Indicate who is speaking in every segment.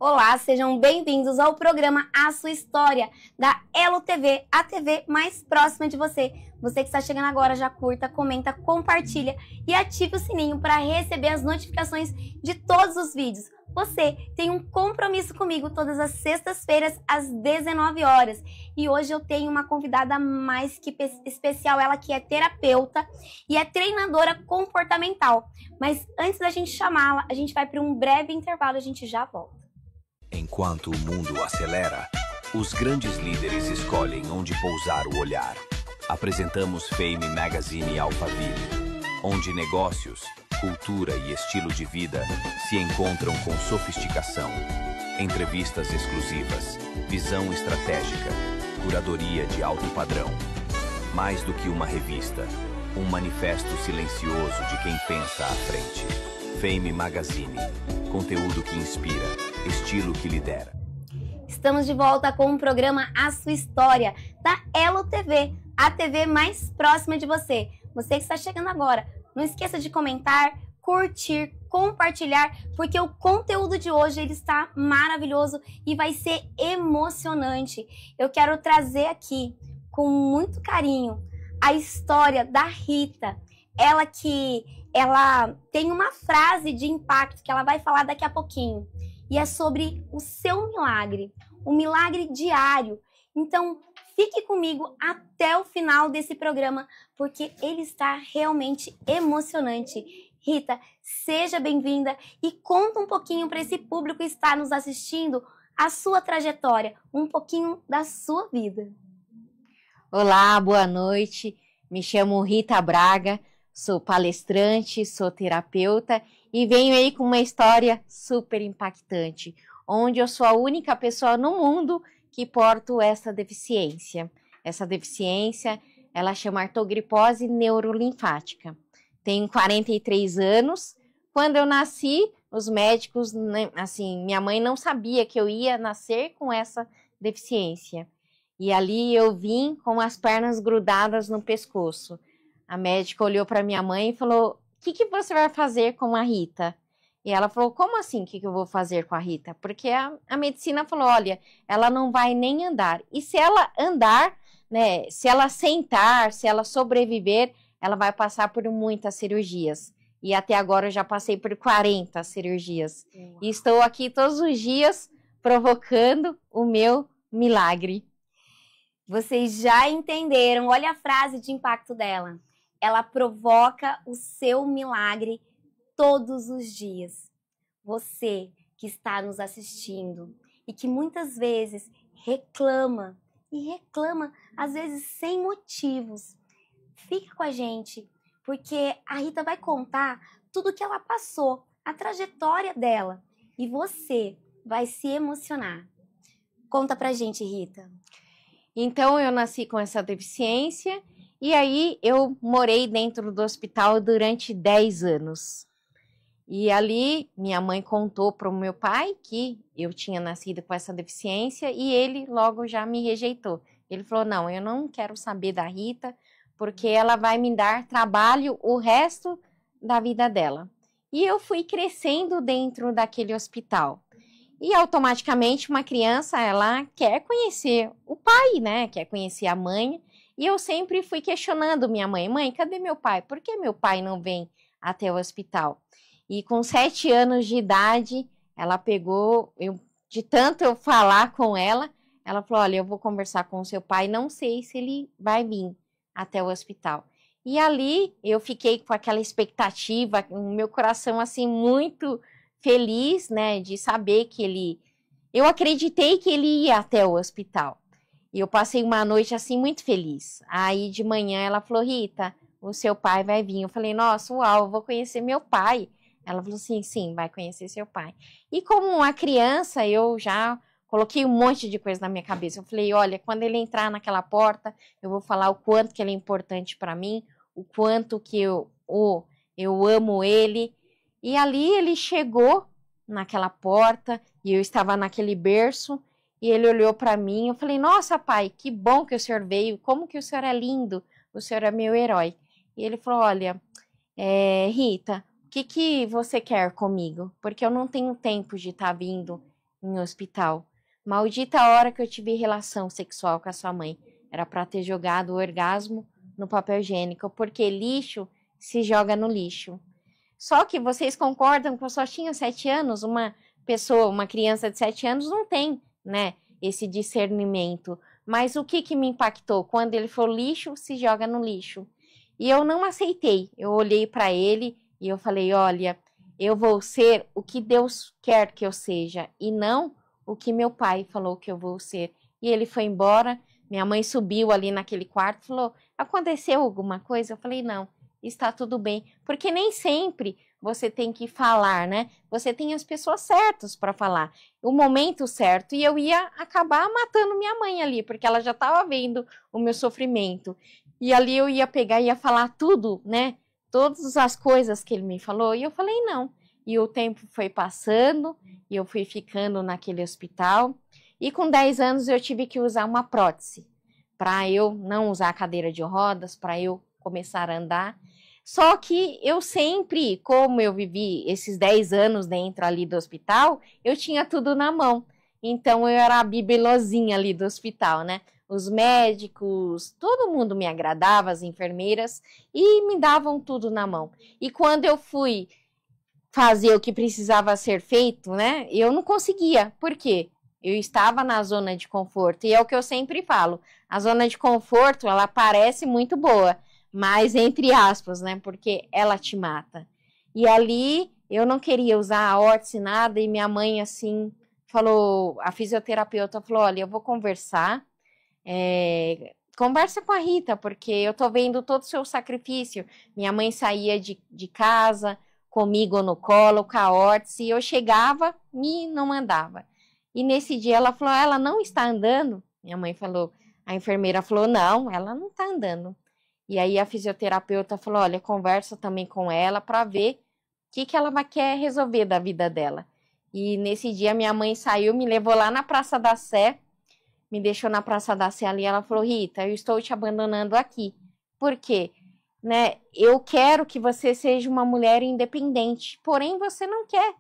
Speaker 1: Olá, sejam bem-vindos ao programa A Sua História, da Elo TV, a TV mais próxima de você. Você que está chegando agora, já curta, comenta, compartilha e ative o sininho para receber as notificações de todos os vídeos. Você tem um compromisso comigo todas as sextas-feiras às 19 horas. E hoje eu tenho uma convidada mais que especial, ela que é terapeuta e é treinadora comportamental. Mas antes da gente chamá-la, a gente vai para um breve intervalo e a gente já volta.
Speaker 2: Enquanto o mundo acelera, os grandes líderes escolhem onde pousar o olhar. Apresentamos Fame Magazine Alphaville, onde negócios, cultura e estilo de vida se encontram com sofisticação. Entrevistas exclusivas, visão estratégica, curadoria de alto padrão. Mais do que uma revista, um manifesto silencioso de quem pensa à frente. Fame Magazine, conteúdo que inspira, estilo que lidera.
Speaker 1: Estamos de volta com o programa A Sua História, da Elo TV, a TV mais próxima de você. Você que está chegando agora, não esqueça de comentar, curtir, compartilhar, porque o conteúdo de hoje ele está maravilhoso e vai ser emocionante. Eu quero trazer aqui, com muito carinho, a história da Rita. Ela tem uma frase de impacto que ela vai falar daqui a pouquinho. E é sobre o seu milagre, um milagre diário. Então, fique comigo até o final desse programa, porque ele está realmente emocionante. Rita, seja bem-vinda e conta um pouquinho para esse público que está nos assistindo a sua trajetória, um pouquinho da sua vida.
Speaker 3: Olá, boa noite. Me chamo Rita Braga, sou palestrante, sou terapeuta e venho aí com uma história super impactante, onde eu sou a única pessoa no mundo que porto essa deficiência. Essa deficiência, ela chama artrogripose neurolinfática. Tenho 43 anos. Quando eu nasci, os médicos, assim, minha mãe não sabia que eu ia nascer com essa deficiência. E ali eu vim com as pernas grudadas no pescoço. A médica olhou para minha mãe e falou: o que você vai fazer com a Rita? E ela falou: como assim, o que eu vou fazer com a Rita? Porque a medicina falou: olha, ela não vai nem andar. E se ela andar, né, se ela sentar, se ela sobreviver, ela vai passar por muitas cirurgias. E até agora eu já passei por 40 cirurgias. E estou aqui todos os dias provocando o meu milagre.
Speaker 1: Vocês já entenderam, olha a frase de impacto dela. Ela provoca o seu milagre todos os dias. Você que está nos assistindo e que muitas vezes reclama, às vezes sem motivos. Fica com a gente, porque a Rita vai contar tudo o que ela passou, a trajetória dela, e você vai se emocionar. Conta pra gente, Rita.
Speaker 3: Então, eu nasci com essa deficiência e aí eu morei dentro do hospital durante 10 anos. E ali, minha mãe contou para o meu pai que eu tinha nascido com essa deficiência e ele logo já me rejeitou. Ele falou: não, eu não quero saber da Rita, porque ela vai me dar trabalho o resto da vida dela. E eu fui crescendo dentro daquele hospital. E automaticamente uma criança, ela quer conhecer o pai, né? Quer conhecer a mãe. E eu sempre fui questionando minha mãe: mãe, cadê meu pai? Por que meu pai não vem até o hospital? E com 7 anos de idade, ela pegou, de tanto eu falar com ela, ela falou: olha, eu vou conversar com o seu pai, não sei se ele vai vir até o hospital. E ali eu fiquei com aquela expectativa, o meu coração assim muito feliz, né, de saber que eu acreditei que ele ia até o hospital. E eu passei uma noite assim muito feliz. Aí de manhã ela falou: Rita, o seu pai vai vir. Eu falei: nossa, uau, eu vou conhecer meu pai. Ela falou: sim, vai conhecer seu pai. E como uma criança, eu já coloquei um monte de coisa na minha cabeça. Eu falei: olha, quando ele entrar naquela porta, eu vou falar o quanto que ele é importante para mim, o quanto que eu amo ele. E ali ele chegou naquela porta e eu estava naquele berço e ele olhou para mim. Eu falei: nossa, pai, que bom que o senhor veio, como que o senhor é lindo, o senhor é meu herói. E ele falou: olha, Rita, o que você quer comigo? Porque eu não tenho tempo de estar vindo em hospital. Maldita a hora que eu tive relação sexual com a sua mãe. Era para ter jogado o orgasmo no papel higiênico, porque lixo se joga no lixo. Só que vocês concordam que eu só tinha 7 anos? Uma pessoa, uma criança de 7 anos não tem, né, esse discernimento. Mas o que me impactou? Quando ele falou lixo, se joga no lixo. E eu não aceitei. Eu olhei para ele e eu falei, olha, eu vou ser o que Deus quer que eu seja e não o que meu pai falou que eu vou ser. E ele foi embora, minha mãe subiu ali naquele quarto e falou, aconteceu alguma coisa? Eu falei, não, está tudo bem. Porque nem sempre você tem que falar, né? Você tem as pessoas certas para falar, o momento certo. E eu ia acabar matando minha mãe ali, porque ela já estava vendo o meu sofrimento. E ali eu ia pegar e ia falar tudo, né? Todas as coisas que ele me falou. E eu falei, não. E o tempo foi passando e eu fui ficando naquele hospital. E com 10 anos eu tive que usar uma prótese para eu não usar a cadeira de rodas, para eu começar a andar. Só que eu sempre, como eu vivi esses 10 anos dentro ali do hospital, eu tinha tudo na mão. Então eu era a bibelozinha ali do hospital, né? Os médicos, todo mundo me agradava, as enfermeiras, e me davam tudo na mão. E quando eu fui fazer o que precisava ser feito, né, eu não conseguia. Por quê? Eu estava na zona de conforto. E é o que eu sempre falo, a zona de conforto, ela parece muito boa, mas entre aspas, né, porque ela te mata. E ali, eu não queria usar a órtese, nada, e minha mãe, assim, falou, a fisioterapeuta falou, olha, eu vou conversar, conversa com a Rita, porque eu tô vendo todo o seu sacrifício. Minha mãe saía de casa comigo no colo, com a órtese, e eu chegava e não mandava. E nesse dia ela falou, ela não está andando? Minha mãe falou, a enfermeira falou, não, ela não está andando. E aí a fisioterapeuta falou, olha, conversa também com ela para ver o que ela quer resolver da vida dela. E nesse dia minha mãe saiu, me levou lá na Praça da Sé, me deixou na Praça da Sé ali, ela falou, Rita, eu estou te abandonando aqui. Por quê? Né? Eu quero que você seja uma mulher independente, porém você não quer.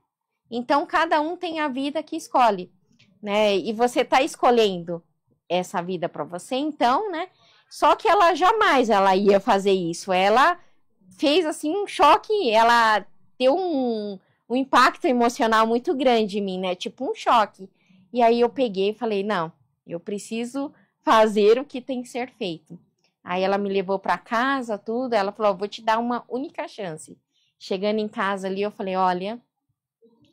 Speaker 3: Então, cada um tem a vida que escolhe, né? E você está escolhendo essa vida para você, então, né? Só que ela jamais ela ia fazer isso. Ela fez, assim, um choque, ela deu um impacto emocional muito grande em mim, né? Tipo um choque. E aí eu peguei e falei, não, eu preciso fazer o que tem que ser feito. Aí ela me levou para casa, tudo. Ela falou, vou te dar uma única chance. Chegando em casa ali, eu falei, olha,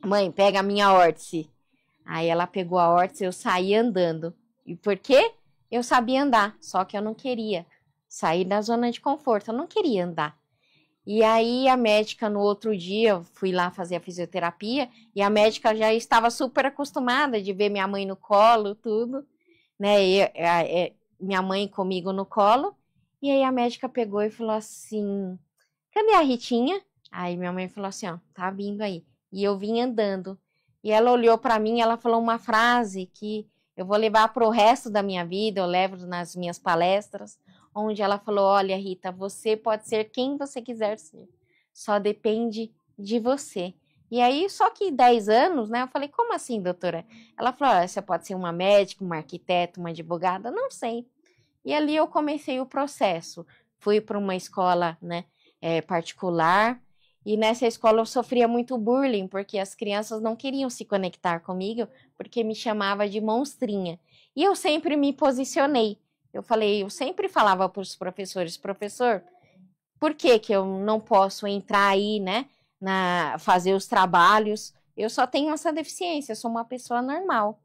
Speaker 3: mãe, pega a minha órtese. Aí ela pegou a órtese, eu saí andando. E por quê? Eu sabia andar, só que eu não queria sair da zona de conforto, eu não queria andar. E aí a médica, no outro dia, eu fui lá fazer a fisioterapia, e a médica já estava super acostumada de ver minha mãe no colo, tudo, né? Minha mãe comigo no colo. E aí a médica pegou e falou assim, cadê a Ritinha? Aí minha mãe falou assim, ó, tá vindo aí. E eu vim andando. E ela olhou para mim, ela falou uma frase que eu vou levar para o resto da minha vida, eu levo nas minhas palestras, onde ela falou, olha, Rita, você pode ser quem você quiser ser, só depende de você. E aí, só que 10 anos, né, eu falei, como assim, doutora? Ela falou, olha, você pode ser uma médica, uma arquiteta, uma advogada, não sei. E ali eu comecei o processo, fui para uma escola, né, particular, e nessa escola eu sofria muito bullying, porque as crianças não queriam se conectar comigo, porque me chamava de monstrinha. E eu sempre me posicionei. Eu sempre falava para os professores, professor, por que eu não posso entrar aí, né, fazer os trabalhos? Eu só tenho essa deficiência, eu sou uma pessoa normal.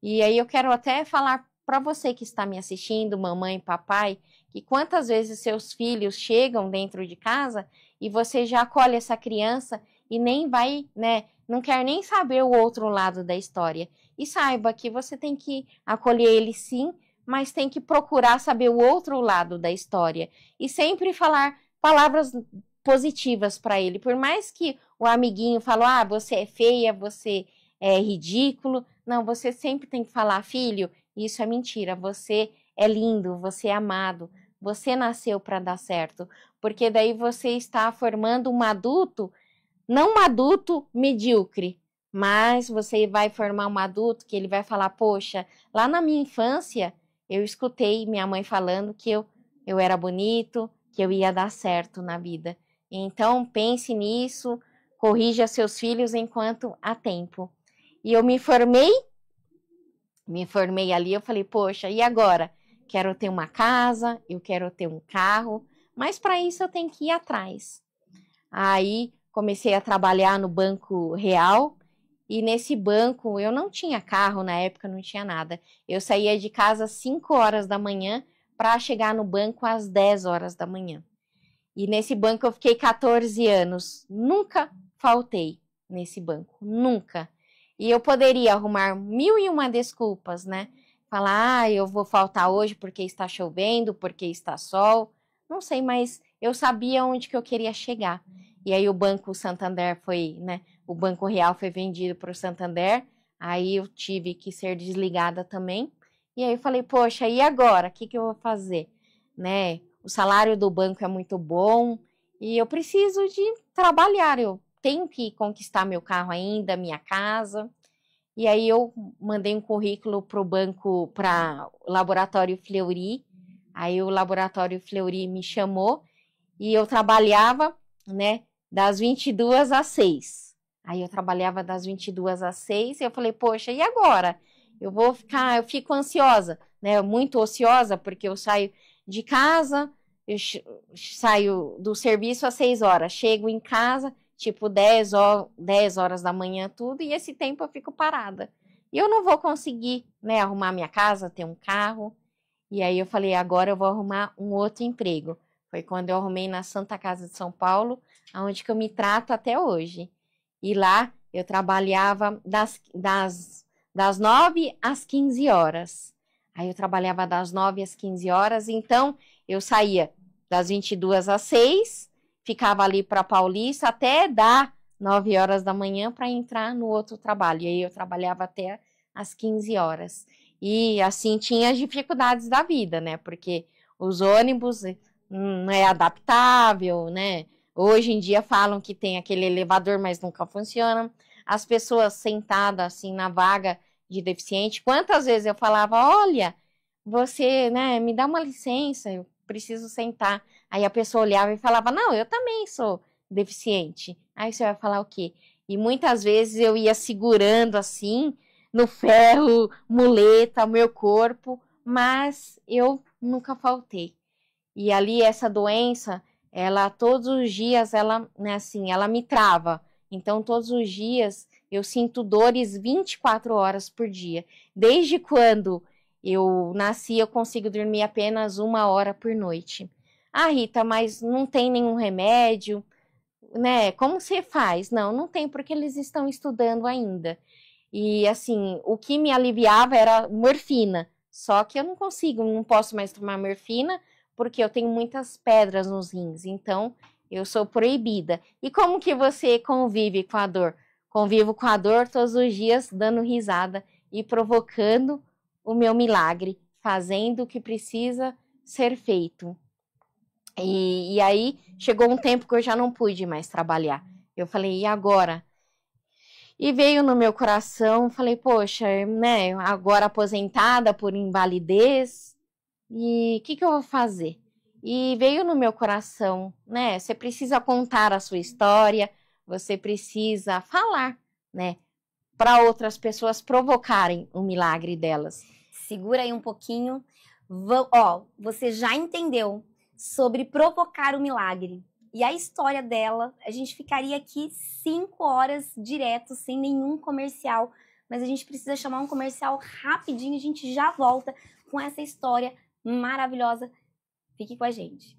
Speaker 3: E aí eu quero até falar para você que está me assistindo, mamãe, papai, que quantas vezes seus filhos chegam dentro de casa e você já acolhe essa criança e nem vai, né, não quer nem saber o outro lado da história. E saiba que você tem que acolher ele sim, mas tem que procurar saber o outro lado da história. E sempre falar palavras positivas para ele. Por mais que o amiguinho fale, você é feia, você é ridículo. Não, você sempre tem que falar, filho, isso é mentira, você é lindo, você é amado, você nasceu para dar certo. Porque daí você está formando um adulto, não um adulto medíocre, mas você vai formar um adulto que ele vai falar, poxa, lá na minha infância eu escutei minha mãe falando que eu era bonito, que eu ia dar certo na vida. Então pense nisso, corrija seus filhos enquanto há tempo. E eu me formei ali, eu falei, poxa, e agora? Quero ter uma casa, eu quero ter um carro, mas para isso eu tenho que ir atrás. Aí comecei a trabalhar no Banco Real, e nesse banco eu não tinha carro na época, não tinha nada. Eu saía de casa às 5 horas da manhã para chegar no banco às 10 horas da manhã. E nesse banco eu fiquei 14 anos, nunca faltei nesse banco, nunca. E eu poderia arrumar 1001 desculpas, né? Falar, eu vou faltar hoje porque está chovendo, porque está sol. Não sei, mas eu sabia onde que eu queria chegar. E aí o Banco Santander foi, né? O Banco Real foi vendido para o Santander. Aí eu tive que ser desligada também. E aí eu falei, poxa, e agora? O que eu vou fazer? Né? O salário do banco é muito bom e eu preciso de trabalhar. Eu tenho que conquistar meu carro ainda, minha casa. E aí eu mandei um currículo para o banco, para o Laboratório Fleury. Aí o Laboratório Fleury me chamou e eu trabalhava, né, das 22 às 6. Aí eu trabalhava das 22 às 6 e eu falei, poxa, e agora? Eu fico ansiosa, né, muito ociosa, porque eu saio de casa, eu saio do serviço às 6 horas, chego em casa, tipo 10 horas da manhã, tudo, e esse tempo eu fico parada. E eu não vou conseguir, né, arrumar minha casa, ter um carro. E aí eu falei, agora eu vou arrumar um outro emprego. Foi quando eu arrumei na Santa Casa de São Paulo, onde que eu me trato até hoje. E lá eu trabalhava das 9 às 15 horas. Aí eu trabalhava das 9 às 15 horas, então eu saía das 22 às 6, ficava ali para Paulista até dar 9 horas da manhã para entrar no outro trabalho. E aí eu trabalhava até às 15 horas. E assim tinha as dificuldades da vida, né? Porque os ônibus não é adaptável, né? Hoje em dia falam que tem aquele elevador, mas nunca funciona. As pessoas sentadas assim na vaga de deficiente, quantas vezes eu falava, olha, você, né, me dá uma licença, eu preciso sentar. Aí a pessoa olhava e falava, não, eu também sou deficiente. Aí você vai falar o quê? E muitas vezes eu ia segurando assim, no ferro, muleta, meu corpo, mas eu nunca faltei. E ali essa doença, ela todos os dias, ela, né, assim, ela me trava. Então todos os dias eu sinto dores 24 horas por dia. Desde quando eu nasci, eu consigo dormir apenas 1 hora por noite. Ah, Rita, mas não tem nenhum remédio, né? Como você faz? Não tem, porque eles estão estudando ainda. E assim, o que me aliviava era morfina. Só que eu não posso mais tomar morfina, porque eu tenho muitas pedras nos rins. Então, eu sou proibida. E como que você convive com a dor? Convivo com a dor todos os dias, dando risada e provocando o meu milagre, fazendo o que precisa ser feito. E aí, chegou um tempo que eu já não pude mais trabalhar. Eu falei, e agora? E veio no meu coração, falei, poxa, né, agora aposentada por invalidez, e o que eu vou fazer? E veio no meu coração, né, você precisa contar a sua história, você precisa falar, né, para outras pessoas provocarem o milagre delas.
Speaker 1: Segura aí um pouquinho. Ó, você já entendeu sobre provocar o milagre. E a história dela, a gente ficaria aqui 5 horas direto, sem nenhum comercial. Mas a gente precisa chamar um comercial rapidinho, a gente já volta com essa história maravilhosa. Fique com a gente.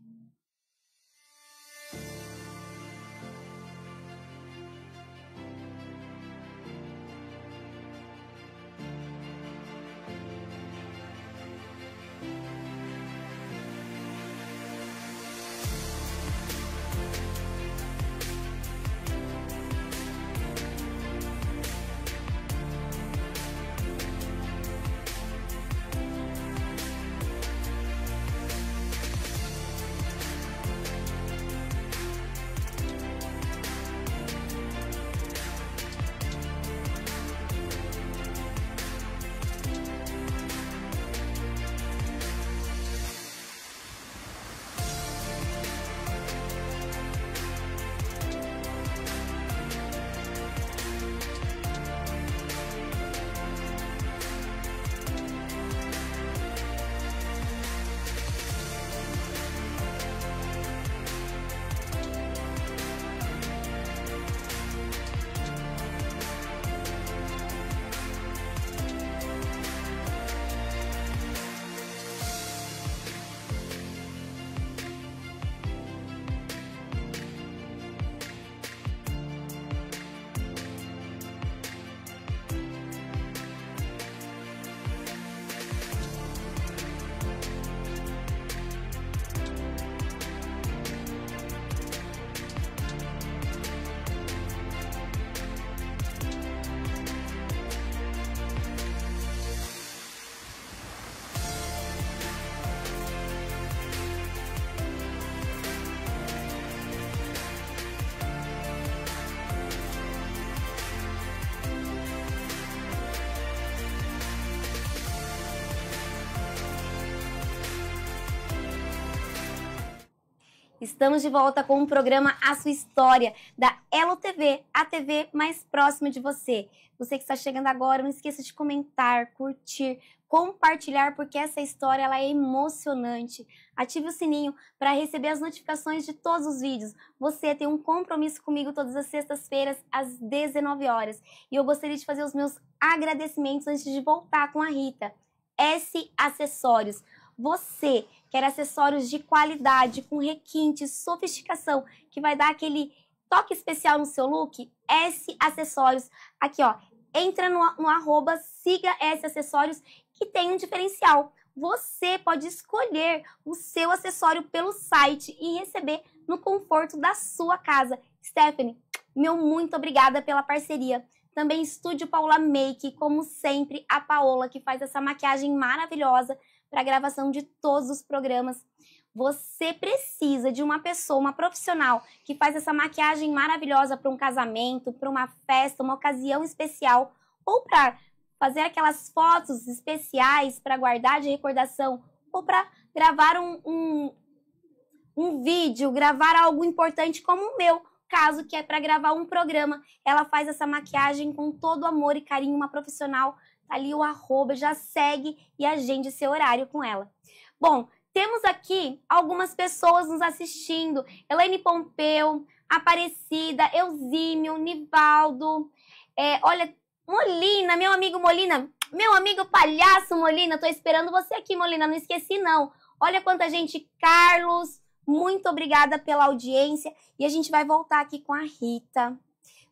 Speaker 1: Estamos de volta com o programa A Sua História, da Elo TV, a TV mais próxima de você. Você que está chegando agora, não esqueça de comentar, curtir, compartilhar, porque essa história ela é emocionante. Ative o sininho para receber as notificações de todos os vídeos. Você tem um compromisso comigo todas as sextas-feiras, às 19 horas. E eu gostaria de fazer os meus agradecimentos antes de voltar com a Rita. S Acessórios. Você quer acessórios de qualidade, com requinte, sofisticação, que vai dar aquele toque especial no seu look? S Acessórios. Aqui, ó, entra no arroba, siga S Acessórios, que tem um diferencial. Você pode escolher o seu acessório pelo site e receber no conforto da sua casa. Stephanie, meu muito obrigada pela parceria. Também Estúdio Paula Make, como sempre, a Paola, que faz essa maquiagem maravilhosa para a gravação de todos os programas. Você precisa de uma pessoa, uma profissional, que faz essa maquiagem maravilhosa para um casamento, para uma festa, uma ocasião especial, ou para fazer aquelas fotos especiais para guardar de recordação, ou para gravar um vídeo, gravar algo importante como o meu caso, que é para gravar um programa. Ela faz essa maquiagem com todo amor e carinho, uma profissional. Tá ali o arroba, já segue e agende seu horário com ela. Bom, temos aqui algumas pessoas nos assistindo. Elaine Pompeu, Aparecida, Eusímio, Nivaldo, olha, Molina, meu amigo Molina, meu amigo palhaço Molina, tô esperando você aqui, Molina, não esqueci não. Olha quanta gente, Carlos, muito obrigada pela audiência. E a gente vai voltar aqui com a Rita,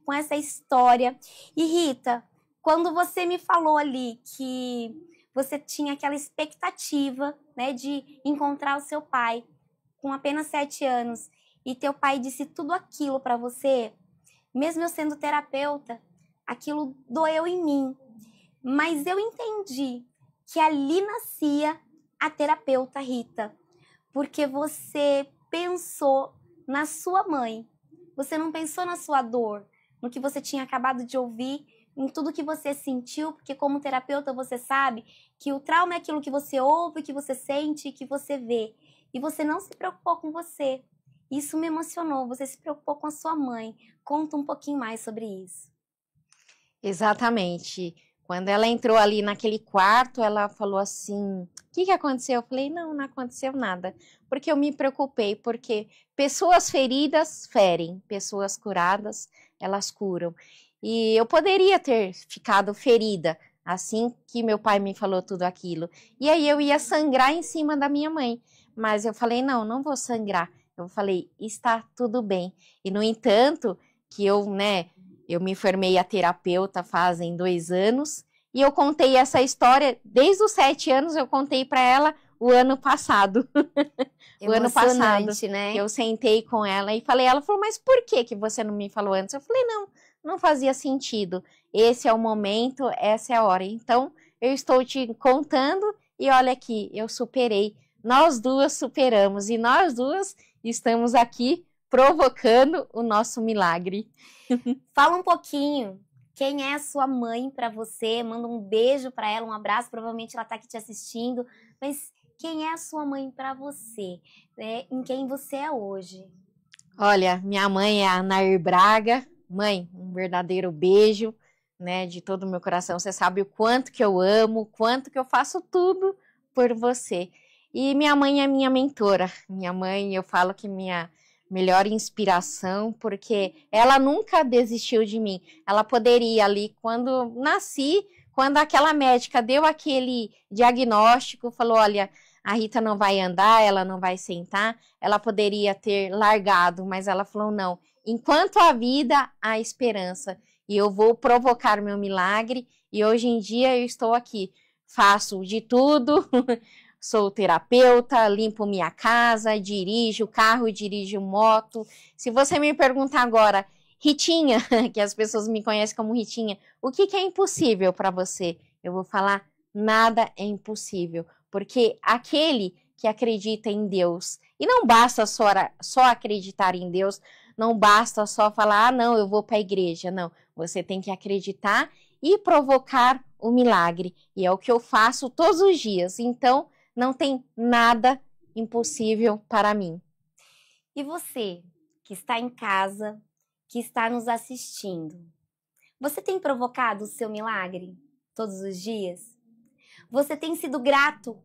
Speaker 1: com essa história. E Rita, quando você me falou ali que você tinha aquela expectativa, né, de encontrar o seu pai com apenas 7 anos e teu pai disse tudo aquilo para você, mesmo eu sendo terapeuta, aquilo doeu em mim. Mas eu entendi que ali nascia a terapeuta Rita, porque você pensou na sua mãe, você não pensou na sua dor, no que você tinha acabado de ouvir, em tudo que você sentiu, porque como terapeuta você sabe que o trauma é aquilo que você ouve, que você sente, que você vê. E você não se preocupou com você. Isso me emocionou, você se preocupou com a sua mãe. Conta um pouquinho mais sobre isso.
Speaker 3: Exatamente. Quando ela entrou ali naquele quarto, ela falou assim, o que aconteceu? Eu falei, não aconteceu nada. Porque eu me preocupei, porque pessoas feridas ferem, pessoas curadas, elas curam. E eu poderia ter ficado ferida, assim que meu pai me falou tudo aquilo. E aí eu ia sangrar em cima da minha mãe. Mas eu falei, não vou sangrar. Eu falei, está tudo bem. E no entanto, que eu me formei a terapeuta fazem 2 anos. E eu contei essa história, desde os 7 anos eu contei para ela o ano passado. O ano passado, né? Eu sentei com ela e falei, ela falou, mas por que você não me falou antes? Eu falei, não fazia sentido. Esse é o momento, essa é a hora. Então, eu estou te contando e olha aqui, eu superei. Nós duas superamos e nós duas estamos aqui provocando o nosso milagre.
Speaker 1: Fala um pouquinho, quem é a sua mãe para você? Manda um beijo para ela, um abraço, provavelmente ela está aqui te assistindo. Mas quem é a sua mãe para você? Né? Em quem você é hoje?
Speaker 3: Olha, minha mãe é a Nair Braga. Mãe, um verdadeiro beijo, né, de todo o meu coração. Você sabe o quanto que eu amo, o quanto que eu faço tudo por você. E minha mãe é minha mentora. Minha mãe, eu falo que minha melhor inspiração, porque ela nunca desistiu de mim. Ela poderia ali, quando nasci, quando aquela médica deu aquele diagnóstico, falou, olha, a Rita não vai andar, ela não vai sentar, ela poderia ter largado, mas ela falou, não, enquanto há vida, há esperança. E eu vou provocar meu milagre. E hoje em dia eu estou aqui. Faço de tudo. Sou terapeuta, limpo minha casa, dirijo carro, dirijo moto. Se você me perguntar agora, Ritinha, que as pessoas me conhecem como Ritinha, o que é impossível para você? Eu vou falar, nada é impossível. Porque aquele que acredita em Deus, e não basta só acreditar em Deus, não basta só falar, não, eu vou para a igreja. Não, você tem que acreditar e provocar o milagre. E é o que eu faço todos os dias. Então, não tem nada impossível para mim.
Speaker 1: E você, que está em casa, que está nos assistindo, você tem provocado o seu milagre todos os dias? Você tem sido grato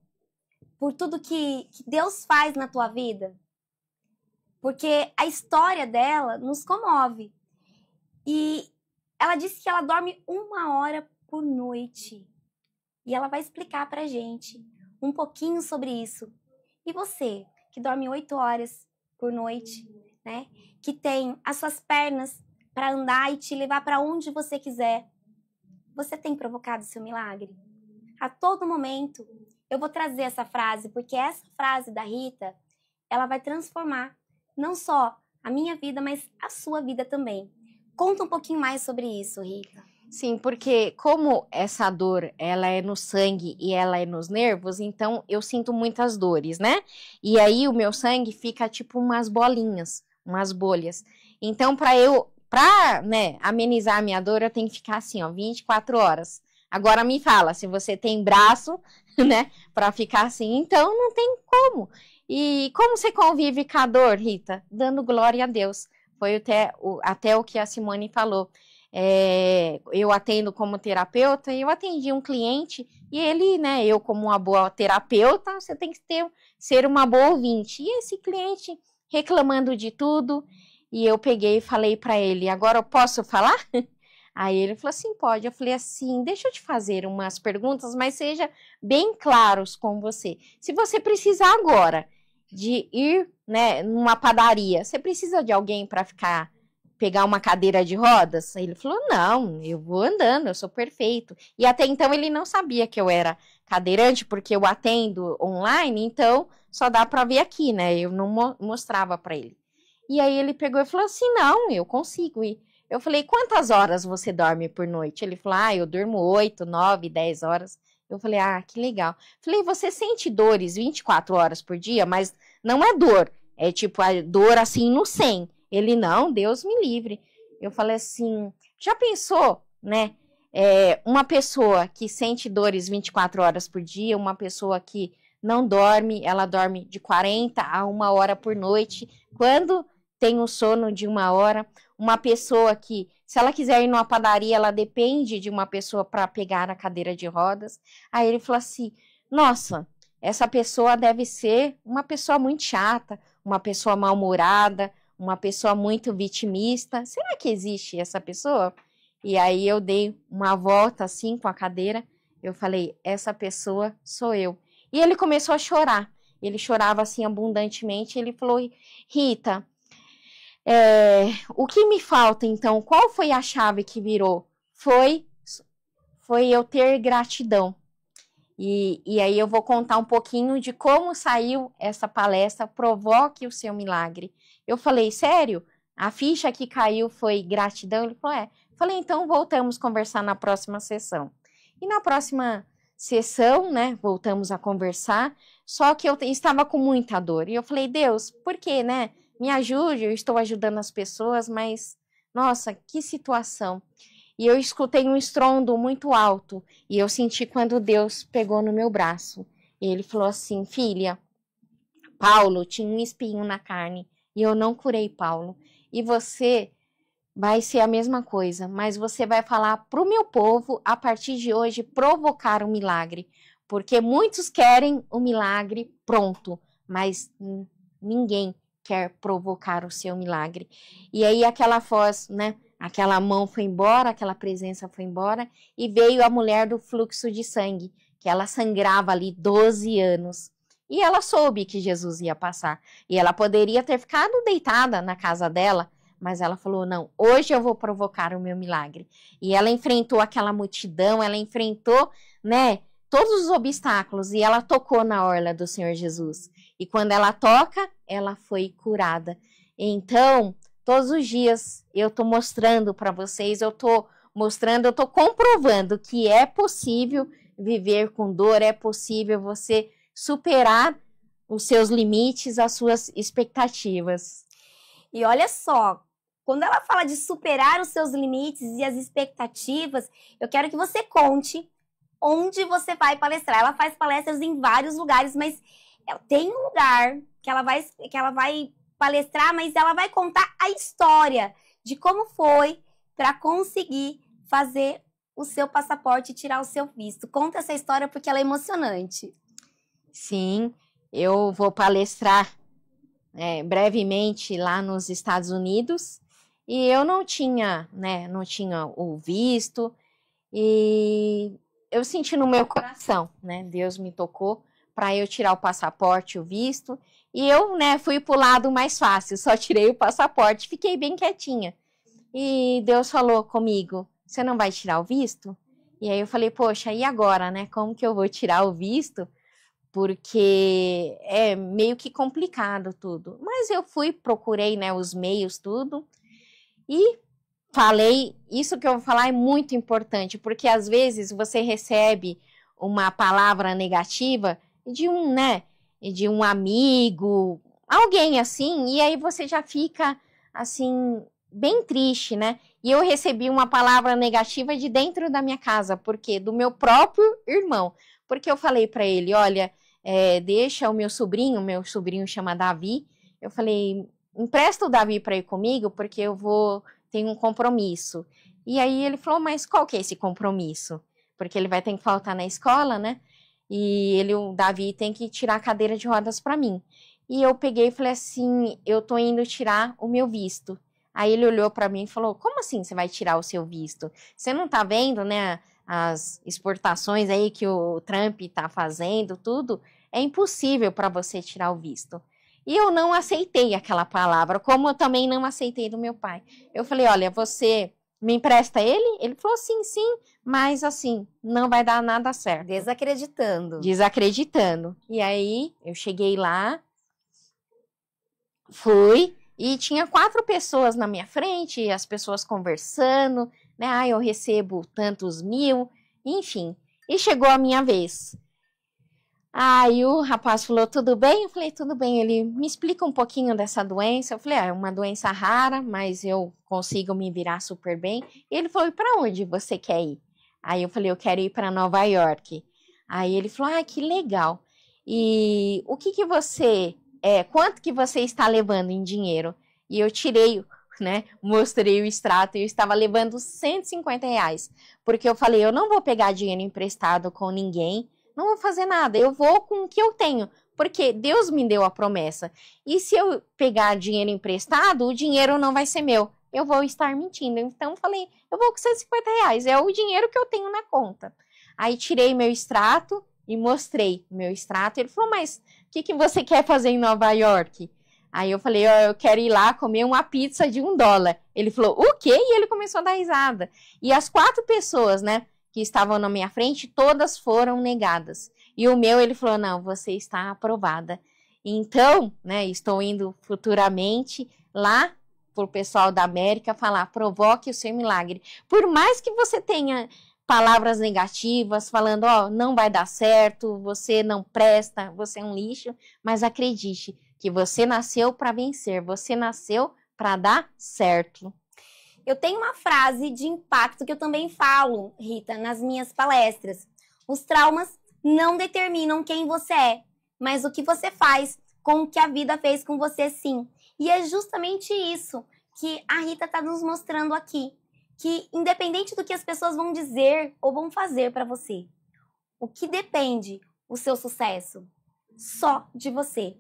Speaker 1: por tudo que Deus faz na tua vida? Porque a história dela nos comove. E ela disse que ela dorme 1 hora por noite. E ela vai explicar pra gente um pouquinho sobre isso. E você, que dorme 8 horas por noite, né? Que tem as suas pernas para andar e te levar para onde você quiser. Você tem provocado o seu milagre? A todo momento, eu vou trazer essa frase, porque essa frase da Rita, ela vai transformar não só a minha vida, mas a sua vida também. Conta um pouquinho mais sobre isso, Rita.
Speaker 3: Sim, porque como essa dor, ela é no sangue e ela é nos nervos, então eu sinto muitas dores, né? E aí o meu sangue fica tipo umas bolinhas, umas bolhas. Então pra, né, amenizar a minha dor, eu tenho que ficar assim, ó, 24 horas. Agora me fala, se você tem braço, né, pra ficar assim, então não tem como. E como você convive com a dor, Rita? Dando glória a Deus. Foi até o que a Simone falou. Eu atendo como terapeuta e eu atendi um cliente e ele, né, eu como uma boa terapeuta, você tem que ser uma boa ouvinte. E esse cliente reclamando de tudo, e eu peguei e falei para ele, agora eu posso falar? Aí ele falou assim, pode. Eu falei assim, deixa eu te fazer umas perguntas, mas seja bem claros com você. Se você precisar agora de ir, né, numa padaria, você precisa de alguém para pegar uma cadeira de rodas? Ele falou, não, eu vou andando, eu sou perfeito. E até então ele não sabia que eu era cadeirante, porque eu atendo online, então só dá para ver aqui, né? Eu não mostrava para ele. E aí ele pegou e falou assim, não, eu consigo ir. Eu falei, quantas horas você dorme por noite? Ele falou, eu durmo 8, 9, 10 horas. Eu falei, que legal. Falei, você sente dores 24 horas por dia, mas não é dor, é tipo a dor assim no 100. Ele, não, Deus me livre. Eu falei assim, já pensou, né? Uma pessoa que sente dores 24 horas por dia, uma pessoa que não dorme, ela dorme de 40 a 1 hora por noite, quando tem um sono de 1 hora, uma pessoa que, se ela quiser ir numa padaria, ela depende de uma pessoa para pegar a cadeira de rodas. Aí ele falou assim, nossa, essa pessoa deve ser uma pessoa muito chata, uma pessoa mal-humorada, uma pessoa muito vitimista. Será que existe essa pessoa? E aí eu dei uma volta assim com a cadeira, eu falei, essa pessoa sou eu. E ele começou a chorar, ele chorava assim abundantemente, ele falou, Rita, o que me falta então? Qual foi a chave que virou? Foi eu ter gratidão. E aí eu vou contar um pouquinho de como saiu essa palestra, Provoque o Seu Milagre. Eu falei, sério? A ficha que caiu foi gratidão? Ele falou, Falei, então voltamos a conversar na próxima sessão. E na próxima sessão, né, voltamos a conversar, só que eu estava com muita dor. E eu falei, Deus, por quê, né? Me ajude, eu estou ajudando as pessoas, mas, nossa, que situação. E eu escutei um estrondo muito alto, e eu senti quando Deus pegou no meu braço. E ele falou assim, filha, Paulo tinha um espinho na carne, e eu não curei Paulo. E você vai ser a mesma coisa, mas você vai falar para o meu povo, a partir de hoje, provocar um milagre. Porque muitos querem o milagre pronto, mas ninguém quer provocar o seu milagre. E aí aquela voz, né? Aquela mão foi embora, aquela presença foi embora, e veio a mulher do fluxo de sangue, que ela sangrava ali 12 anos. E ela soube que Jesus ia passar. E ela poderia ter ficado deitada na casa dela, mas ela falou, não, hoje eu vou provocar o meu milagre. E ela enfrentou aquela multidão, ela enfrentou, né, todos os obstáculos, e ela tocou na orla do Senhor Jesus. E quando ela toca, ela foi curada. Então, todos os dias eu tô mostrando para vocês, eu tô comprovando que é possível viver com dor, é possível você superar os seus limites, as suas expectativas.
Speaker 1: E olha só, quando ela fala de superar os seus limites e as expectativas, eu quero que você conte onde você vai palestrar. Ela faz palestras em vários lugares, mas tem um lugar que ela vai palestrar, mas ela vai contar a história de como foi para conseguir fazer o seu passaporte e tirar o seu visto. Conta essa história porque ela é emocionante.
Speaker 3: Sim, eu vou palestrar brevemente lá nos Estados Unidos e eu não tinha o visto e eu senti no meu coração, né? Deus me tocou para eu tirar o passaporte, o visto, e eu, fui pro lado mais fácil, só tirei o passaporte, fiquei bem quietinha. E Deus falou comigo, você não vai tirar o visto? E aí eu falei, poxa, e agora, né? Como que eu vou tirar o visto? Porque é meio que complicado tudo. Mas eu procurei, os meios, tudo, e falei, isso que eu vou falar é muito importante, porque às vezes você recebe uma palavra negativa de um amigo, alguém assim, e aí você já fica, assim, bem triste, né? E eu recebi uma palavra negativa de dentro da minha casa, porque do meu próprio irmão, porque eu falei para ele, olha, deixa o meu sobrinho chama Davi, eu falei, empresta o Davi para ir comigo, porque tenho um compromisso. E aí ele falou, mas qual que é esse compromisso? Porque ele vai ter que faltar na escola, né? E o Davi tem que tirar a cadeira de rodas para mim. E eu peguei e falei assim, eu tô indo tirar o meu visto. Aí ele olhou para mim e falou, como assim você vai tirar o seu visto? Você não tá vendo, né, as exportações aí que o Trump tá fazendo, tudo? É impossível para você tirar o visto. E eu não aceitei aquela palavra, como eu também não aceitei do meu pai. Eu falei, olha, você me empresta ele? Ele falou, sim, mas assim, não vai dar nada certo. Desacreditando. E aí, eu cheguei lá, fui, e tinha 4 pessoas na minha frente, as pessoas conversando, né? Eu recebo tantos mil, enfim. E chegou a minha vez. Aí o rapaz falou, tudo bem? Eu falei, tudo bem. Ele me explica um pouquinho dessa doença. Eu falei, é uma doença rara, mas eu consigo me virar super bem. E ele falou, e para onde você quer ir? Aí eu falei, eu quero ir para Nova York. Aí ele falou, que legal. E o que você, quanto que você está levando em dinheiro? E eu tirei, mostrei o extrato e eu estava levando R$150. Porque eu falei, eu não vou pegar dinheiro emprestado com ninguém, não vou fazer nada, eu vou com o que eu tenho, porque Deus me deu a promessa. E se eu pegar dinheiro emprestado, o dinheiro não vai ser meu, eu vou estar mentindo. Então eu falei, eu vou com R$150, é o dinheiro que eu tenho na conta. Aí tirei meu extrato e mostrei meu extrato. Ele falou, mas o que você quer fazer em Nova York? Aí eu falei, eu quero ir lá comer uma pizza de $1. Ele falou, o quê? E ele começou a dar risada. E as 4 pessoas, que estavam na minha frente, todas foram negadas. E o meu, ele falou, não, você está aprovada. Então, estou indo futuramente lá para o pessoal da América falar, provoque o seu milagre. Por mais que você tenha palavras negativas, falando, não vai dar certo, você não presta, você é um lixo, mas acredite que você nasceu para vencer, você nasceu para dar certo.
Speaker 1: Eu tenho uma frase de impacto que eu também falo, Rita, nas minhas palestras. Os traumas não determinam quem você é, mas o que você faz com o que a vida fez com você, sim. E é justamente isso que a Rita está nos mostrando aqui. Que independente do que as pessoas vão dizer ou vão fazer para você, o que depende o seu sucesso? Só de você.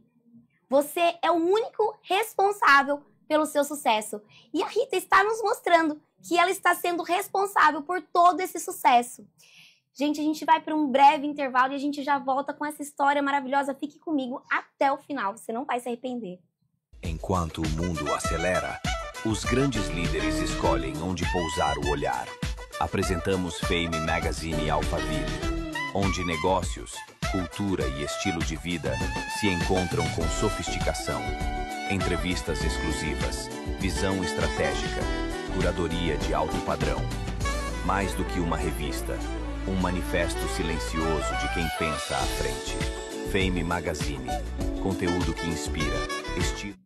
Speaker 1: Você é o único responsável pelo seu sucesso. E a Rita está nos mostrando que ela está sendo responsável por todo esse sucesso. Gente, a gente vai para um breve intervalo e a gente já volta com essa história maravilhosa. Fique comigo até o final, você não vai se arrepender.
Speaker 2: Enquanto o mundo acelera, os grandes líderes escolhem onde pousar o olhar. Apresentamos Fame Magazine Alphaville, onde negócios, cultura e estilo de vida se encontram com sofisticação. Entrevistas exclusivas, visão estratégica, curadoria de alto padrão. Mais do que uma revista, um manifesto silencioso de quem pensa à frente. Fame Magazine, conteúdo que inspira, estilo...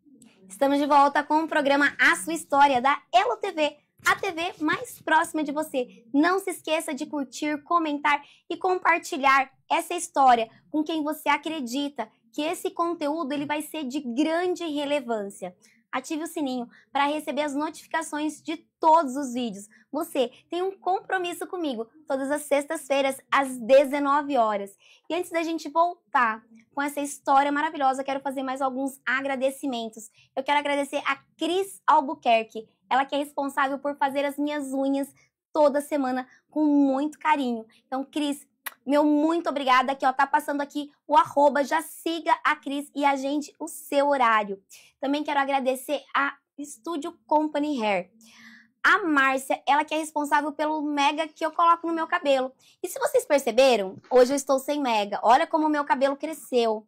Speaker 1: Estamos de volta com o programa A Sua História da Elo TV, a TV mais próxima de você. Não se esqueça de curtir, comentar e compartilhar essa história com quem você acredita que esse conteúdo ele vai ser de grande relevância. Ative o sininho para receber as notificações de todos os vídeos. Você tem um compromisso comigo todas as sextas-feiras às 19 horas. E antes da gente voltar com essa história maravilhosa, quero fazer mais alguns agradecimentos. Eu quero agradecer a Cris Albuquerque, ela que é responsável por fazer as minhas unhas toda semana com muito carinho. Então, Cris, meu muito obrigada. Aqui, ó, tá passando aqui o @, já siga a Cris e agende o seu horário. Também quero agradecer a Studio Company Hair. A Márcia, ela que é responsável pelo mega que eu coloco no meu cabelo. E se vocês perceberam, hoje eu estou sem mega. Olha como o meu cabelo cresceu.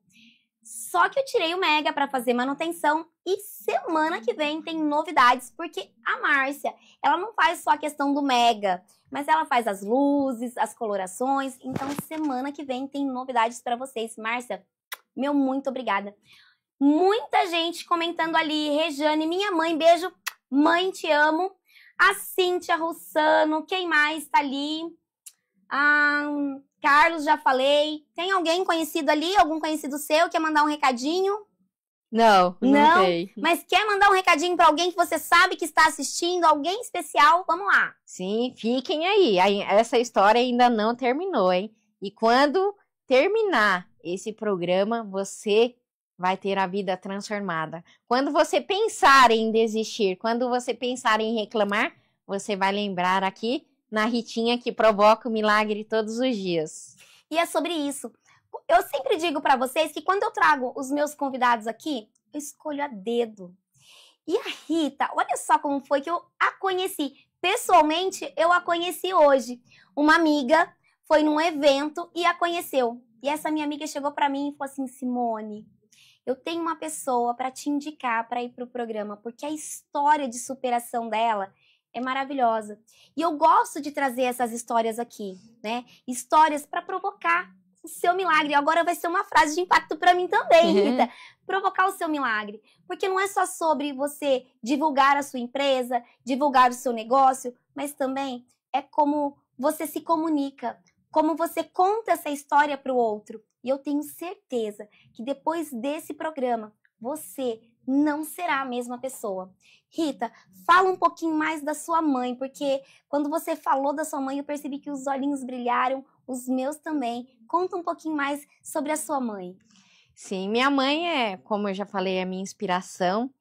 Speaker 1: Só que eu tirei o mega para fazer manutenção e semana que vem tem novidades, porque a Márcia, ela não faz só a questão do mega, mas ela faz as luzes, as colorações. Então semana que vem tem novidades para vocês. Márcia, meu muito obrigada. Muita gente comentando ali, Rejane, minha mãe, beijo, mãe, te amo. A Cíntia Russano, quem mais tá ali? Carlos, já falei. Tem alguém conhecido ali? Algum conhecido seu? Quer mandar um recadinho?
Speaker 3: Não tem.
Speaker 1: Mas quer mandar um recadinho para alguém que você sabe que está assistindo? Alguém especial? Vamos lá.
Speaker 3: Sim, fiquem aí. Essa história ainda não terminou, hein? E quando terminar esse programa, você vai ter a vida transformada. Quando você pensar em desistir, quando você pensar em reclamar, você vai lembrar aqui na Ritinha que provoca o milagre todos os dias.
Speaker 1: E é sobre isso. Eu sempre digo para vocês que quando eu trago os meus convidados aqui, eu escolho a dedo. E a Rita, olha só como foi que eu a conheci. Pessoalmente, eu a conheci hoje. Uma amiga foi num evento e a conheceu. E essa minha amiga chegou para mim e falou assim, Simone, eu tenho uma pessoa para te indicar para ir para o programa, porque a história de superação dela é maravilhosa. E eu gosto de trazer essas histórias aqui, né? Histórias para provocar o seu milagre. Agora vai ser uma frase de impacto para mim também, Rita. Provocar o seu milagre. Porque não é só sobre você divulgar a sua empresa, divulgar o seu negócio, mas também é como você se comunica, como você conta essa história para o outro. E eu tenho certeza que depois desse programa, você não será a mesma pessoa. Rita, fala um pouquinho mais da sua mãe, porque quando você falou da sua mãe, eu percebi que os olhinhos brilharam, os meus também. Conta um pouquinho mais sobre a sua mãe.
Speaker 3: Sim, minha mãe é, como eu já falei, a minha inspiração.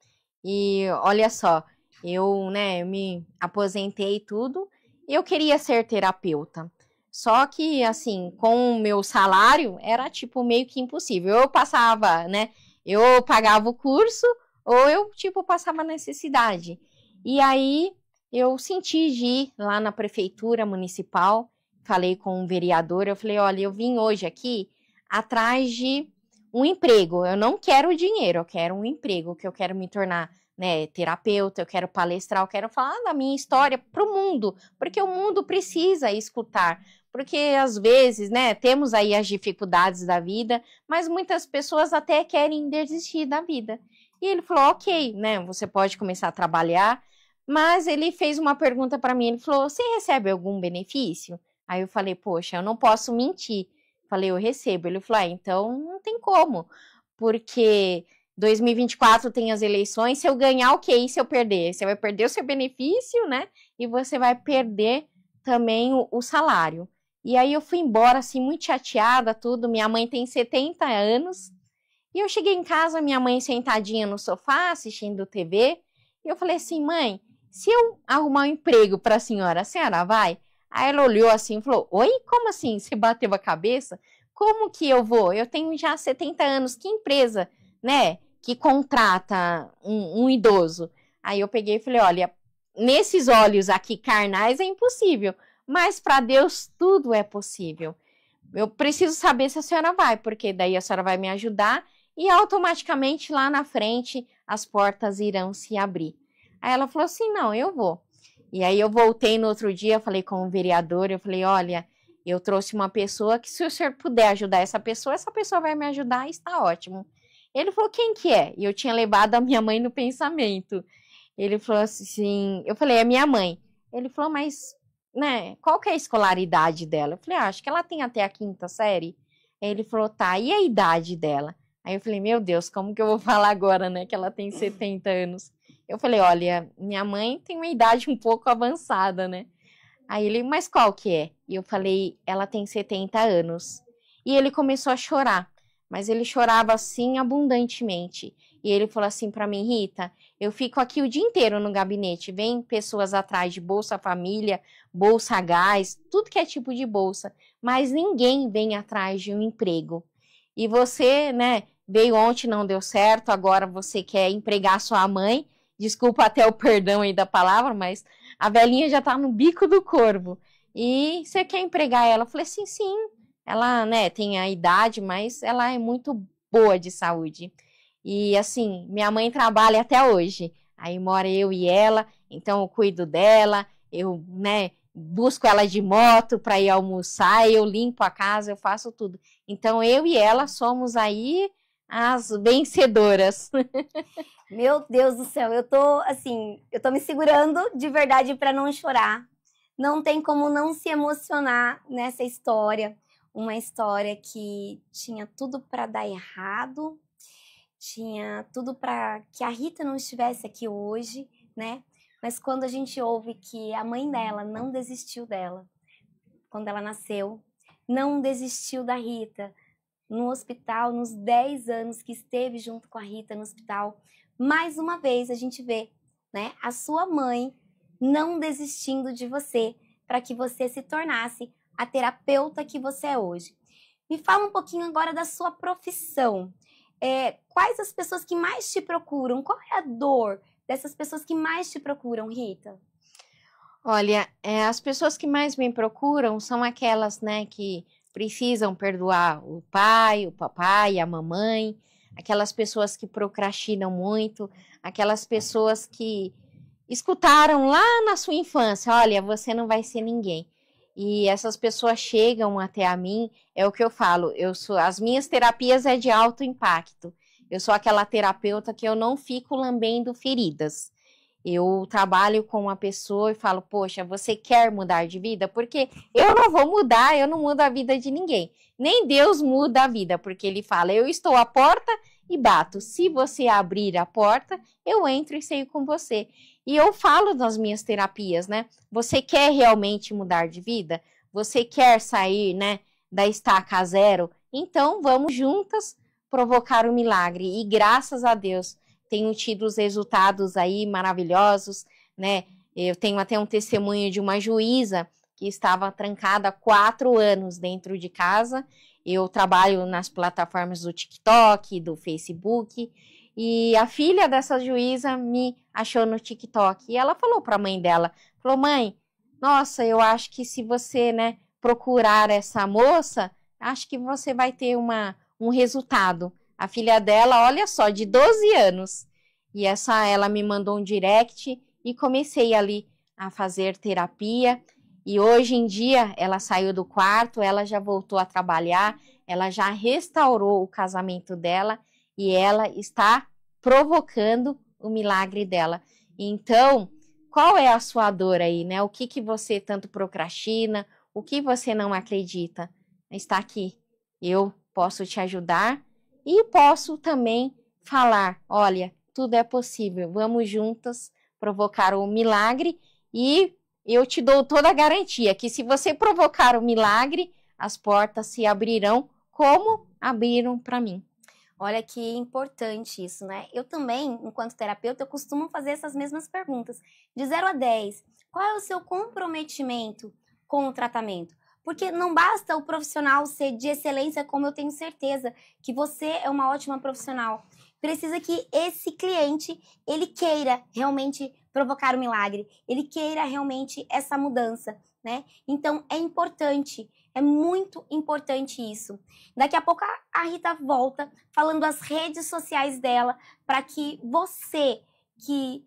Speaker 3: E olha só, eu me aposentei e tudo, e eu queria ser terapeuta. Só que, assim, com o meu salário, era, tipo, meio que impossível. Eu passava, eu pagava o curso, ou eu, tipo, passava necessidade. E aí, eu senti de ir lá na prefeitura municipal, falei com um vereador, eu falei, olha, eu vim hoje aqui atrás de um emprego. Eu não quero dinheiro, eu quero um emprego, que eu quero me tornar terapeuta, eu quero palestrar, eu quero falar da minha história para o mundo, porque o mundo precisa escutar. Porque às vezes, temos aí as dificuldades da vida, mas muitas pessoas até querem desistir da vida. E ele falou, ok, você pode começar a trabalhar, mas ele fez uma pergunta para mim, ele falou, você recebe algum benefício? Aí eu falei, poxa, eu não posso mentir. Falei, eu recebo. Ele falou, então não tem como, porque 2024 tem as eleições, se eu ganhar, ok, se eu perder? Você vai perder o seu benefício, e você vai perder também o salário. E aí eu fui embora, assim, muito chateada, tudo. Minha mãe tem 70 anos. E eu cheguei em casa, minha mãe sentadinha no sofá, assistindo TV. E eu falei assim, mãe, se eu arrumar um emprego para a senhora vai? Aí ela olhou assim e falou, oi, como assim? Você bateu a cabeça? Como que eu vou? Eu tenho já 70 anos, que empresa, que contrata um idoso? Aí eu peguei e falei, olha, nesses olhos aqui carnais é impossível. Mas para Deus tudo é possível. Eu preciso saber se a senhora vai, porque daí a senhora vai me ajudar e automaticamente lá na frente as portas irão se abrir. Aí ela falou assim, não, eu vou. E aí eu voltei no outro dia, falei com o vereador, eu falei, olha, eu trouxe uma pessoa que se o senhor puder ajudar essa pessoa vai me ajudar e está ótimo. Ele falou, quem que é? E eu tinha levado a minha mãe no pensamento. Ele falou assim, eu falei, é minha mãe. Ele falou, mas qual que é a escolaridade dela? Eu falei, acho que ela tem até a 5ª série. Aí ele falou, tá, e a idade dela? Aí eu falei, meu Deus, como que eu vou falar agora, né, que ela tem 70 anos? Eu falei, olha, minha mãe tem uma idade um pouco avançada, né? Aí ele, mas qual que é? E eu falei, ela tem 70 anos. E ele começou a chorar, mas ele chorava assim abundantemente. E ele falou assim para mim, Rita, eu fico aqui o dia inteiro no gabinete, vem pessoas atrás de Bolsa Família, Bolsa Gás, tudo que é tipo de bolsa, mas ninguém vem atrás de um emprego. E você, né, veio ontem, não deu certo, agora você quer empregar sua mãe, desculpa até o perdão aí da palavra, mas a velhinha já tá no bico do corvo. E você quer empregar ela? Eu falei assim, sim, ela, né, tem a idade, mas ela é muito boa de saúde. E assim, minha mãe trabalha até hoje. Aí mora eu e ela, então eu cuido dela, eu, né, busco ela de moto para ir almoçar, eu limpo a casa, eu faço tudo. Então eu e ela somos aí as vencedoras.
Speaker 1: Meu Deus do céu, eu tô me segurando de verdade para não chorar. Não tem como não se emocionar nessa história. Uma história que tinha tudo para dar errado, tinha tudo para que a Rita não estivesse aqui hoje, né? Mas quando a gente ouve que a mãe dela não desistiu dela, quando ela nasceu, não desistiu da Rita, no hospital, nos 10 anos que esteve junto com a Rita no hospital, mais uma vez a gente vê, né, a sua mãe não desistindo de você para que você se tornasse a terapeuta que você é hoje. Me fala um pouquinho agora da sua profissão. Quais as pessoas que mais te procuram? Qual é a dor dessas pessoas que mais te procuram, Rita?
Speaker 3: Olha, as pessoas que mais me procuram são aquelas, né, que precisam perdoar o pai, o papai, a mamãe, aquelas pessoas que procrastinam muito, aquelas pessoas que escutaram lá na sua infância, olha, você não vai ser ninguém. E essas pessoas chegam até a mim, é o que eu falo, as minhas terapias é de alto impacto. Eu sou aquela terapeuta que eu não fico lambendo feridas. Eu trabalho com uma pessoa e falo, poxa, você quer mudar de vida? Porque eu não vou mudar, eu não mudo a vida de ninguém. Nem Deus muda a vida, porque ele fala, eu estou à porta e bato. Se você abrir a porta, eu entro e saio com você. E eu falo nas minhas terapias, né? Você quer realmente mudar de vida? Você quer sair, né, da estaca zero? Então, vamos juntas provocar o milagre. E graças a Deus, tenho tido os resultados aí maravilhosos, né? Eu tenho até um testemunho de uma juíza que estava trancada há 4 anos dentro de casa. Eu trabalho nas plataformas do TikTok, do Facebook, e a filha dessa juíza me achou no TikTok. E ela falou para a mãe dela, falou, mãe, nossa, eu acho que se você, né, procurar essa moça, acho que você vai ter um resultado. A filha dela, olha só, de 12 anos. E ela me mandou um direct e comecei ali a fazer terapia. E hoje em dia, ela saiu do quarto, ela já voltou a trabalhar, ela já restaurou o casamento dela e ela está provocando o milagre dela. Então, qual é a sua dor aí, né? O que você tanto procrastina? O que você não acredita? Está aqui. Eu posso te ajudar e posso também falar, olha, tudo é possível. Vamos juntas provocar o milagre e eu te dou toda a garantia que se você provocar o milagre, as portas se abrirão como abriram para mim.
Speaker 1: Olha que importante isso, né? Eu também, enquanto terapeuta, eu costumo fazer essas mesmas perguntas. De 0 a 10, qual é o seu comprometimento com o tratamento? Porque não basta o profissional ser de excelência, como eu tenho certeza que você é uma ótima profissional. Precisa que esse cliente, ele queira realmente provocar o milagre, ele queira realmente essa mudança, né? Então, é importante, é muito importante isso. Daqui a pouco a Rita volta falando as redes sociais dela para que você que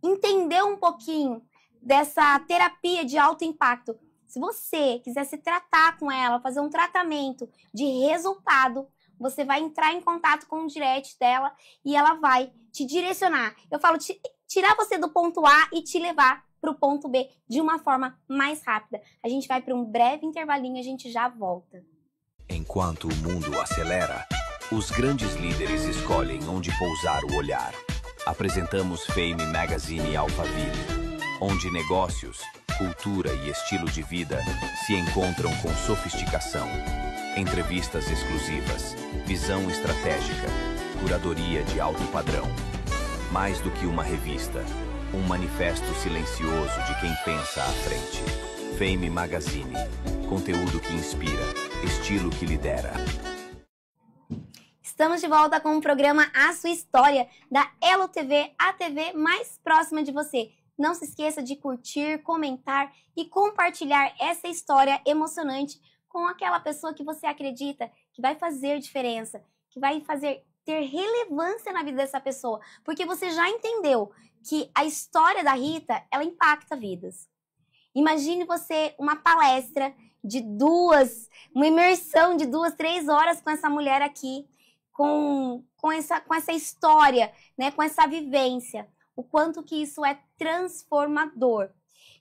Speaker 1: entendeu um pouquinho dessa terapia de alto impacto, se você quiser se tratar com ela, fazer um tratamento de resultado, você vai entrar em contato com o direct dela e ela vai te direcionar. Eu falo, tirar você do ponto A e te levar para o ponto B de uma forma mais rápida. A gente vai para um breve intervalinho e a gente já volta.
Speaker 2: Enquanto o mundo acelera, Os grandes líderes escolhem onde pousar o olhar. Apresentamos Fame Magazine Alphaville, onde negócios, cultura e estilo de vida se encontram com sofisticação. Entrevistas exclusivas, visão estratégica, curadoria de alto padrão. Mais do que uma revista, um manifesto silencioso de quem pensa à frente. Fame Magazine, conteúdo que inspira, estilo que lidera.
Speaker 1: Estamos de volta com o programa A Sua História, da Elo TV, a TV mais próxima de você. Não se esqueça de curtir, comentar e compartilhar essa história emocionante com aquela pessoa que você acredita que vai fazer diferença, que vai ter relevância na vida dessa pessoa, porque você já entendeu que a história da Rita, ela impacta vidas. Imagine você uma palestra de uma imersão de 2, 3 horas com essa mulher aqui, com essa história, né, com essa vivência, o quanto que isso é transformador.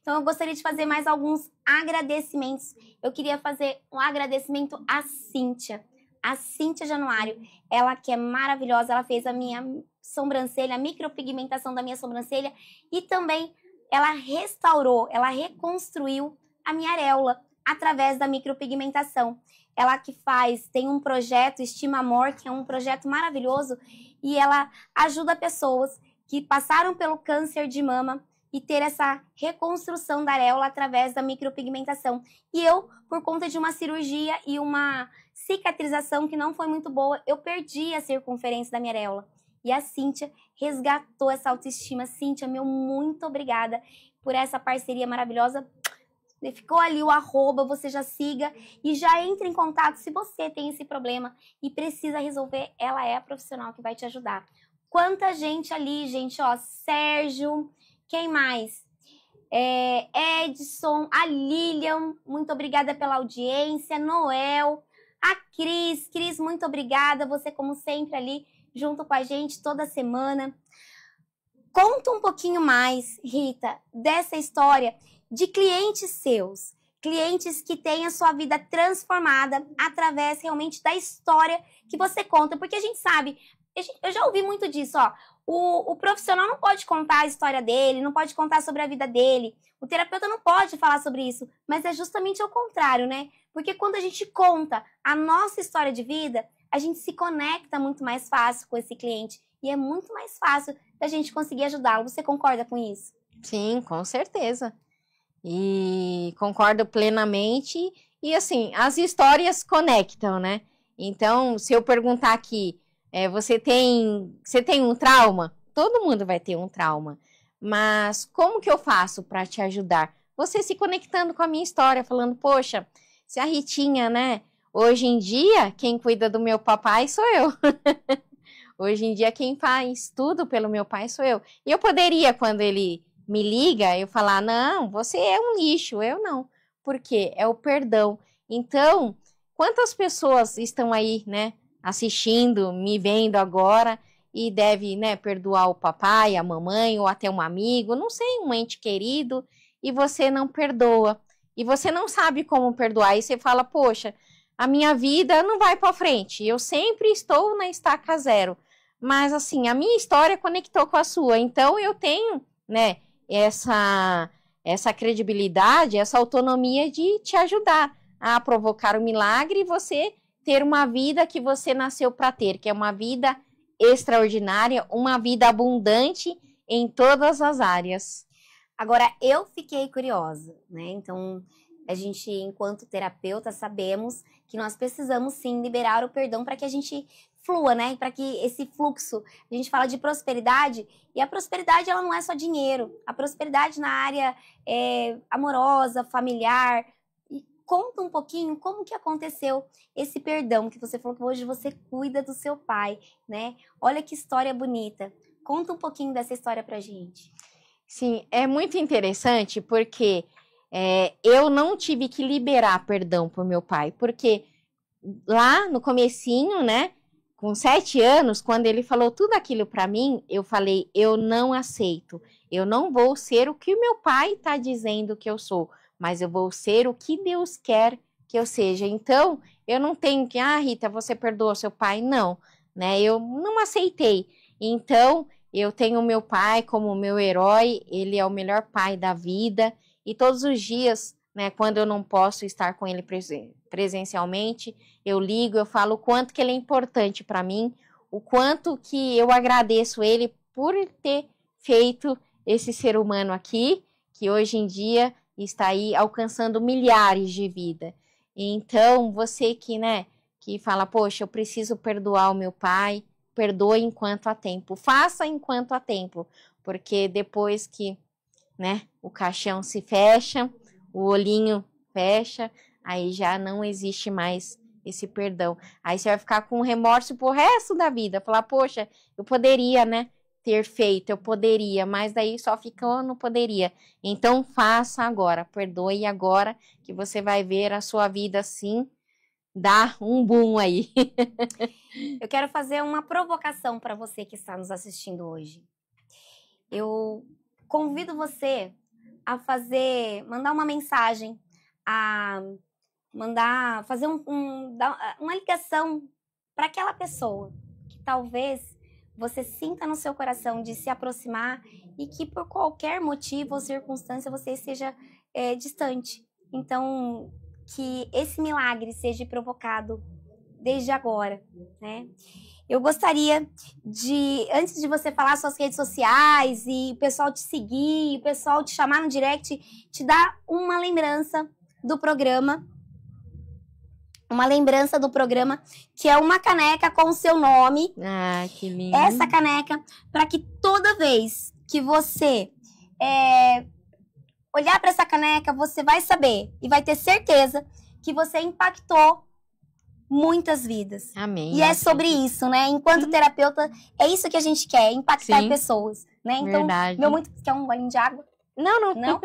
Speaker 1: Então, eu gostaria de fazer mais alguns agradecimentos. Eu queria fazer um agradecimento à Cíntia Januário, ela que é maravilhosa, ela fez a minha sobrancelha, a micropigmentação da minha sobrancelha e também ela restaurou, ela reconstruiu a minha areola através da micropigmentação. Ela que tem um projeto Estima Amor, que é um projeto maravilhoso, e ela ajuda pessoas que passaram pelo câncer de mama e ter essa reconstrução da areola através da micropigmentação. E eu, por conta de uma cirurgia e uma cicatrização que não foi muito boa, eu perdi a circunferência da minha areola. E a Cíntia resgatou essa autoestima. Cíntia, meu muito obrigada por essa parceria maravilhosa. Ficou ali o @, você já siga e já entre em contato se você tem esse problema e precisa resolver, ela é a profissional que vai te ajudar. Quanta gente ali, gente, ó, Sérgio, quem mais? Edson, a Lilian, muito obrigada pela audiência, Noel, a Cris, muito obrigada, você como sempre ali junto com a gente toda semana. Conta um pouquinho mais, Rita, dessa história de clientes seus, clientes que têm a sua vida transformada através realmente da história que você conta, porque a gente sabe, eu já ouvi muito disso, ó, o profissional não pode contar a história dele, não pode contar sobre a vida dele, o terapeuta não pode falar sobre isso, mas é justamente o contrário, né? Porque quando a gente conta a nossa história de vida, a gente se conecta muito mais fácil com esse cliente e é muito mais fácil da gente conseguir ajudá-lo. Você concorda com isso?
Speaker 3: Sim, com certeza. E concordo plenamente. E assim, as histórias conectam, né? Então, se eu perguntar aqui, você tem um trauma? Todo mundo vai ter um trauma. Mas como que eu faço para te ajudar? Você se conectando com a minha história, falando, poxa, se a Ritinha, né? Hoje em dia, quem cuida do meu papai sou eu. Hoje em dia, quem faz tudo pelo meu pai sou eu. E eu poderia, quando ele me liga, eu falar, não, você é um lixo, eu não. Por quê? É o perdão. Então, quantas pessoas estão aí, né, assistindo, me vendo agora e deve, né, perdoar o papai, a mamãe ou até um amigo, não sei, um ente querido, e você não perdoa. E você não sabe como perdoar. E você fala, poxa, a minha vida não vai para frente. Eu sempre estou na estaca zero. Mas, assim, a minha história conectou com a sua. Então, eu tenho, né, essa credibilidade, essa autonomia de te ajudar a provocar o milagre e você ter uma vida que você nasceu para ter, que é uma vida extraordinária, uma vida abundante em todas as áreas.
Speaker 1: Agora, eu fiquei curiosa, né? Então, a gente, enquanto terapeuta, sabemos que nós precisamos, sim, liberar o perdão para que a gente flua, né? Para que esse fluxo, a gente fala de prosperidade, e a prosperidade, ela não é só dinheiro. A prosperidade na área amorosa, familiar. E conta um pouquinho como que aconteceu esse perdão, que você falou que hoje você cuida do seu pai, né? Olha que história bonita. Conta um pouquinho dessa história pra gente.
Speaker 3: Sim, é muito interessante porque eu não tive que liberar perdão pro meu pai, porque lá no comecinho, né, com 7 anos, quando ele falou tudo aquilo para mim, eu falei, eu não aceito, eu não vou ser o que o meu pai tá dizendo que eu sou, mas eu vou ser o que Deus quer que eu seja. Então, eu não tenho que, Rita, você perdoou seu pai? Não, né? Eu não aceitei. Então, eu tenho o meu pai como meu herói, ele é o melhor pai da vida, e todos os dias, né, quando eu não posso estar com ele presencialmente, eu ligo, eu falo o quanto que ele é importante para mim, o quanto que eu agradeço ele por ter feito esse ser humano aqui, que hoje em dia está aí alcançando milhares de vidas. Então, você que, né, que fala, poxa, eu preciso perdoar o meu pai, perdoe enquanto há tempo, faça enquanto há tempo, porque depois que, né, o caixão se fecha, o olhinho fecha, aí já não existe mais esse perdão. Aí você vai ficar com remorso pro resto da vida, falar, poxa, eu poderia, né, ter feito, eu poderia, mas daí só ficou, não poderia. Então faça agora, perdoe agora, que você vai ver a sua vida assim, dar um boom aí.
Speaker 1: Eu quero fazer uma provocação para você que está nos assistindo hoje. Eu convido você a mandar uma mensagem, fazer uma ligação para aquela pessoa que talvez você sinta no seu coração de se aproximar e que por qualquer motivo ou circunstância você esteja distante. Então, que esse milagre seja provocado desde agora, né? Eu gostaria de, antes de você falar suas redes sociais e o pessoal te seguir, o pessoal te chamar no direct, te dar uma lembrança do programa. Uma lembrança do programa, que é uma caneca com o seu nome.
Speaker 3: Ah, que lindo.
Speaker 1: Essa caneca, para que toda vez que você olhar para essa caneca, você vai saber e vai ter certeza que você impactou muitas vidas.
Speaker 3: Amém.
Speaker 1: E é sobre isso, né? Enquanto terapeuta, é isso que a gente quer, impactar pessoas, né? Então,
Speaker 3: verdade.
Speaker 1: Quer um golinho de água?
Speaker 3: Não.
Speaker 1: Não?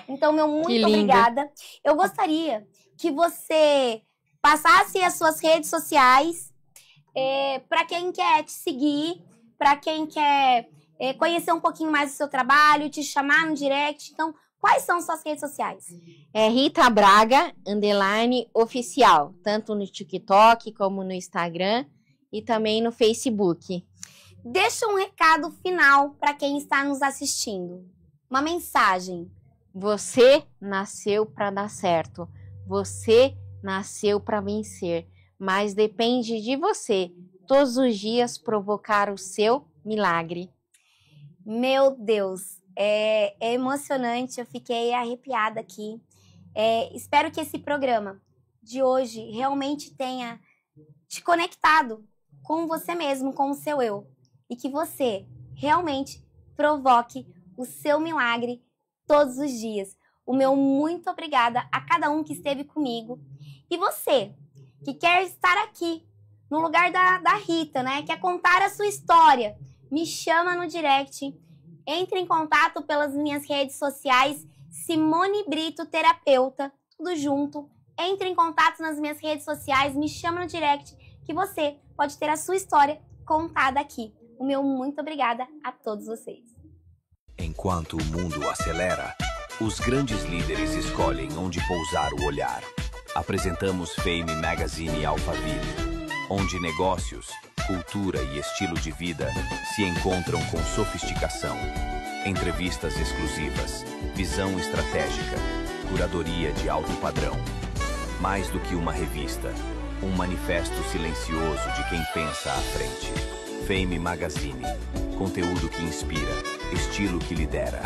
Speaker 1: Então, muito obrigada. Eu gostaria que você passasse as suas redes sociais para quem quer te seguir, para quem quer conhecer um pouquinho mais do seu trabalho, te chamar no direct. Então, quais são suas redes sociais?
Speaker 3: É Rita Braga, _oficial, tanto no TikTok como no Instagram e também no Facebook.
Speaker 1: Deixa um recado final para quem está nos assistindo. Uma mensagem.
Speaker 3: Você nasceu para dar certo. Você nasceu para vencer. Mas depende de você, todos os dias, provocar o seu milagre.
Speaker 1: Meu Deus, é emocionante. Eu fiquei arrepiada aqui. Espero que esse programa de hoje realmente tenha te conectado com você mesmo, com o seu eu. E que você realmente provoque o seu milagre todos os dias. O meu muito obrigada a cada um que esteve comigo. E você, que quer estar aqui, no lugar da Rita, né? Quer contar a sua história, me chama no direct. Entre em contato pelas minhas redes sociais, Simone Brito Terapeuta, tudo junto. Entre em contato nas minhas redes sociais, me chama no direct, que você pode ter a sua história contada aqui. O meu muito obrigada a todos vocês.
Speaker 2: Enquanto o mundo acelera, os grandes líderes escolhem onde pousar o olhar. Apresentamos Fame Magazine Alphaville, onde negócios, cultura e estilo de vida se encontram com sofisticação. Entrevistas exclusivas, visão estratégica, curadoria de alto padrão. Mais do que uma revista, um manifesto silencioso de quem pensa à frente. Fame Magazine, conteúdo que inspira, estilo que lidera.